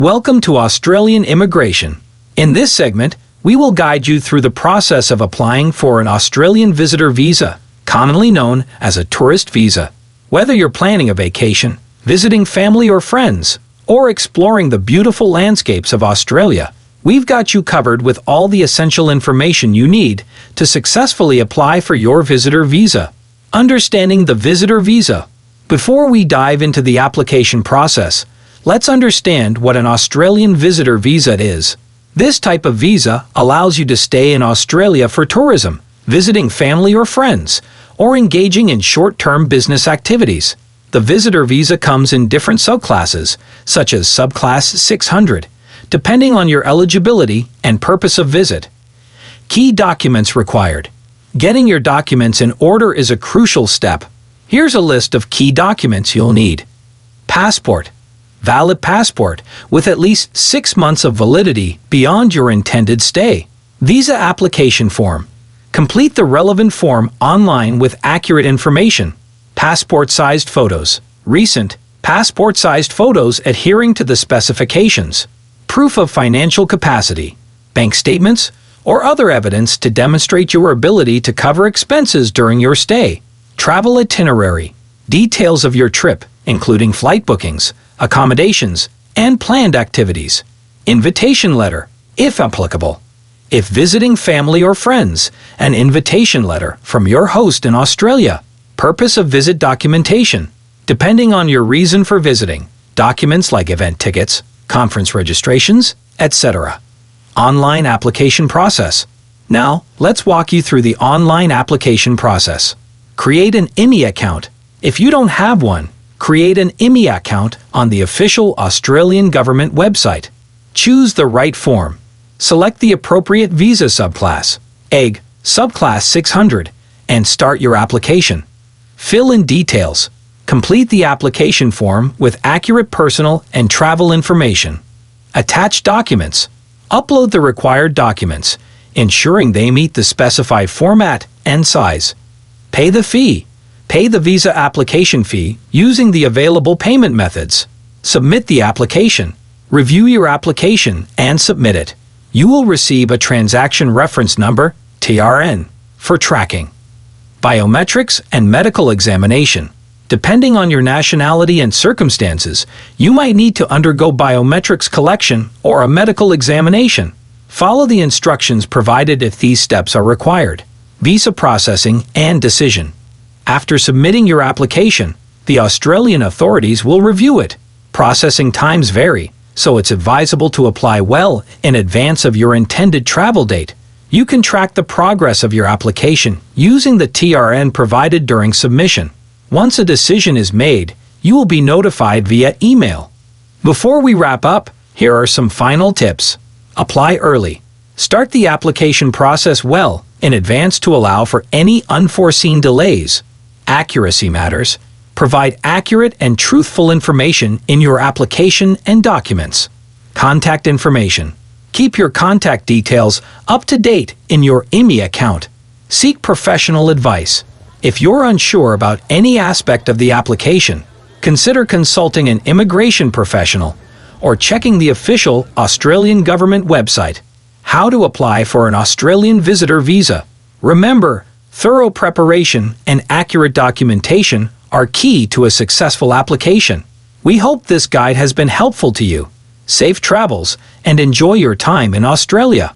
Welcome to Australian Immigration. In this segment, we will guide you through the process of applying for an Australian visitor visa, commonly known as a tourist visa. Whether you're planning a vacation, visiting family or friends, or exploring the beautiful landscapes of Australia, we've got you covered with all the essential information you need to successfully apply for your visitor visa. Understanding the visitor visa. Before we dive into the application process, let's understand what an Australian visitor visa is. This type of visa allows you to stay in Australia for tourism, visiting family or friends, or engaging in short-term business activities. The visitor visa comes in different subclasses, such as subclass 600, depending on your eligibility and purpose of visit. Key documents required. Getting your documents in order is a crucial step. Here's a list of key documents you'll need. Passport. Valid passport with at least 6 months of validity beyond your intended stay. Visa application form. Complete the relevant form online with accurate information. Passport-sized photos. Recent, passport-sized photos adhering to the specifications. Proof of financial capacity. Bank statements or other evidence to demonstrate your ability to cover expenses during your stay. Travel itinerary. Details of your trip, including flight bookings, accommodations, and planned activities. Invitation letter, if applicable. If visiting family or friends, an invitation letter from your host in Australia. Purpose of visit documentation. Depending on your reason for visiting, documents like event tickets, conference registrations, etc. Online application process. Now, let's walk you through the online application process. Create an IMI account. If you don't have one, create an IMI account on the official Australian government website. Choose the right form. Select the appropriate visa subclass, EG, subclass 600, and start your application. Fill in details. Complete the application form with accurate personal and travel information. Attach documents. Upload the required documents, ensuring they meet the specified format and size. Pay the fee. Pay the visa application fee using the available payment methods. Submit the application. Review your application and submit it. You will receive a transaction reference number, TRN, for tracking. Biometrics and medical examination. Depending on your nationality and circumstances, you might need to undergo biometrics collection or a medical examination. Follow the instructions provided if these steps are required. Visa processing and decision. After submitting your application, the Australian authorities will review it. Processing times vary, so it's advisable to apply well in advance of your intended travel date. You can track the progress of your application using the TRN provided during submission. Once a decision is made, you will be notified via email. Before we wrap up, here are some final tips. Apply early. Start the application process well in advance to allow for any unforeseen delays. Accuracy matters. Provide accurate and truthful information in your application and documents. Contact information. Keep your contact details up to date in your IMI account. Seek professional advice. If you're unsure about any aspect of the application, consider consulting an immigration professional or checking the official Australian government website. How to apply for an Australian visitor visa. Remember, thorough preparation and accurate documentation are key to a successful application. We hope this guide has been helpful to you. Safe travels and enjoy your time in Australia.